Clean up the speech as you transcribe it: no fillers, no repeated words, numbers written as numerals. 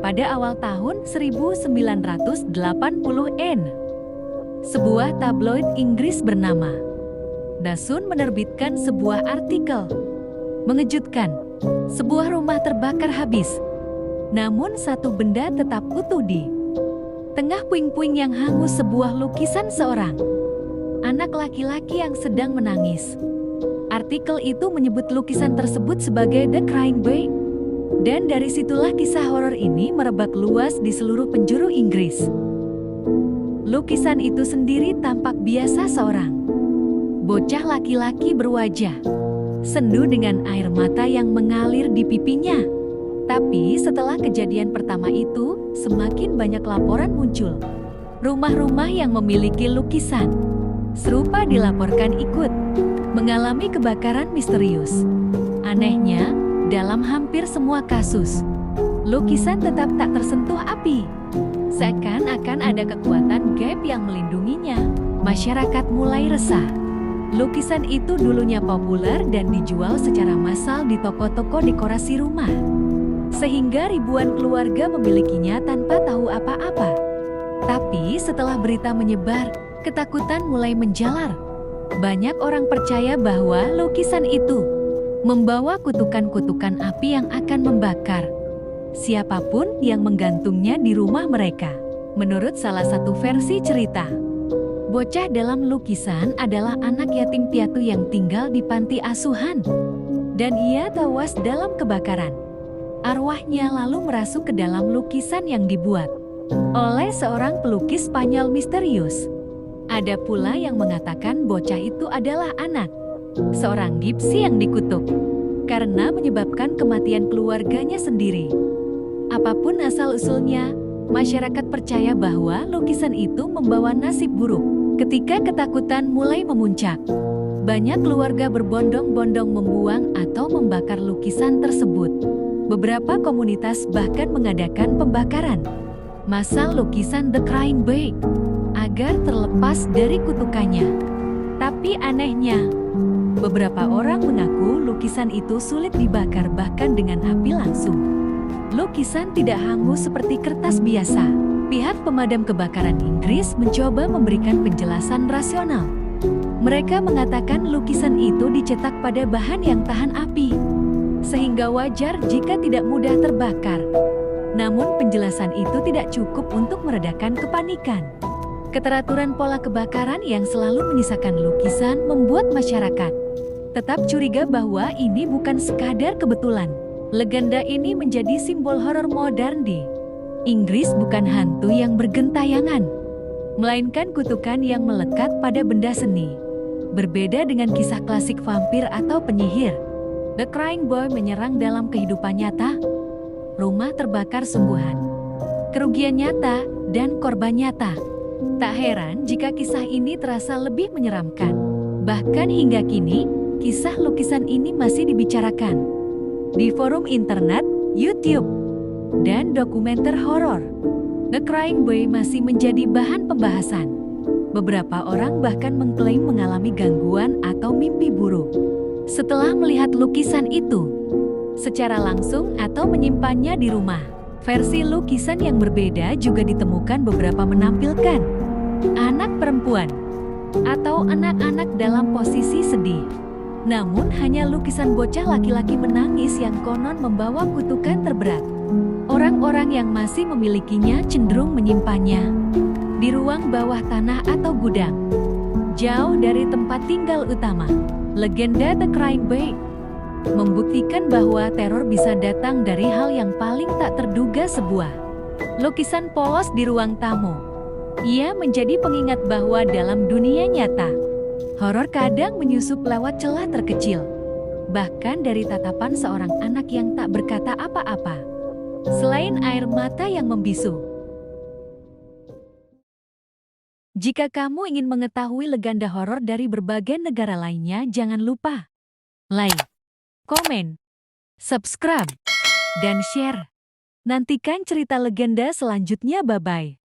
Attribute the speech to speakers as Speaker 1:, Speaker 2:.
Speaker 1: pada awal tahun 1980-an. Sebuah tabloid Inggris bernama The Sun menerbitkan sebuah artikel. Mengejutkan, sebuah rumah terbakar habis. Namun satu benda tetap utuh di tengah puing-puing yang hangus, sebuah lukisan seorang anak laki-laki yang sedang menangis. Artikel itu menyebut lukisan tersebut sebagai The Crying Boy. Dan dari situlah kisah horor ini merebak luas di seluruh penjuru Inggris. Lukisan itu sendiri tampak biasa, seorang bocah laki-laki berwajah sendu dengan air mata yang mengalir di pipinya. Tapi setelah kejadian pertama itu, semakin banyak laporan muncul. Rumah-rumah yang memiliki lukisan serupa dilaporkan ikut mengalami kebakaran misterius. Anehnya, dalam hampir semua kasus, lukisan tetap tak tersentuh api. Seakan-akan ada kekuatan gaib yang melindunginya. Masyarakat mulai resah. Lukisan itu dulunya populer dan dijual secara massal di toko-toko dekorasi rumah, sehingga ribuan keluarga memilikinya tanpa tahu apa-apa. Tapi setelah berita menyebar, ketakutan mulai menjalar. Banyak orang percaya bahwa lukisan itu membawa kutukan-kutukan api yang akan membakar siapapun yang menggantungnya di rumah mereka. Menurut salah satu versi cerita, bocah dalam lukisan adalah anak yatim piatu yang tinggal di panti asuhan, dan ia tewas dalam kebakaran. Arwahnya lalu merasuk ke dalam lukisan yang dibuat oleh seorang pelukis Spanyol misterius. Ada pula yang mengatakan bocah itu adalah anak seorang gipsi yang dikutuk karena menyebabkan kematian keluarganya sendiri. Apapun asal-usulnya, masyarakat percaya bahwa lukisan itu membawa nasib buruk. Ketika ketakutan mulai memuncak, banyak keluarga berbondong-bondong membuang atau membakar lukisan tersebut. Beberapa komunitas bahkan mengadakan pembakaran massal lukisan The Crying Boy agar terlepas dari kutukannya. Tapi anehnya, beberapa orang mengaku lukisan itu sulit dibakar bahkan dengan api langsung. Lukisan tidak hangus seperti kertas biasa. Pihak pemadam kebakaran Inggris mencoba memberikan penjelasan rasional. Mereka mengatakan lukisan itu dicetak pada bahan yang tahan api, sehingga wajar jika tidak mudah terbakar. Namun penjelasan itu tidak cukup untuk meredakan kepanikan. Keteraturan pola kebakaran yang selalu menyisakan lukisan membuat masyarakat tetap curiga bahwa ini bukan sekadar kebetulan. Legenda ini menjadi simbol horor modern di Inggris, bukan hantu yang bergentayangan, melainkan kutukan yang melekat pada benda seni. Berbeda dengan kisah klasik vampir atau penyihir, The Crying Boy menyerang dalam kehidupan nyata. Rumah terbakar sungguhan, kerugian nyata, dan korban nyata. Tak heran jika kisah ini terasa lebih menyeramkan. Bahkan hingga kini, kisah lukisan ini masih dibicarakan di forum internet, YouTube, dan dokumenter horor. The Crying Boy masih menjadi bahan pembahasan. Beberapa orang bahkan mengklaim mengalami gangguan atau mimpi buruk setelah melihat lukisan itu secara langsung atau menyimpannya di rumah. Versi lukisan yang berbeda juga ditemukan, beberapa menampilkan anak perempuan atau anak-anak dalam posisi sedih. Namun hanya lukisan bocah laki-laki menangis yang konon membawa kutukan terberat. Orang-orang yang masih memilikinya cenderung menyimpannya di ruang bawah tanah atau gudang, jauh dari tempat tinggal utama. Legenda The Crying Boy membuktikan bahwa teror bisa datang dari hal yang paling tak terduga. Sebuah lukisan polos di ruang tamu, ia menjadi pengingat bahwa dalam dunia nyata, horor kadang menyusup lewat celah terkecil, bahkan dari tatapan seorang anak yang tak berkata apa-apa, selain air mata yang membisu. Jika kamu ingin mengetahui legenda horor dari berbagai negara lainnya, jangan lupa like, komen, subscribe, dan share. Nantikan cerita legenda selanjutnya. Bye-bye.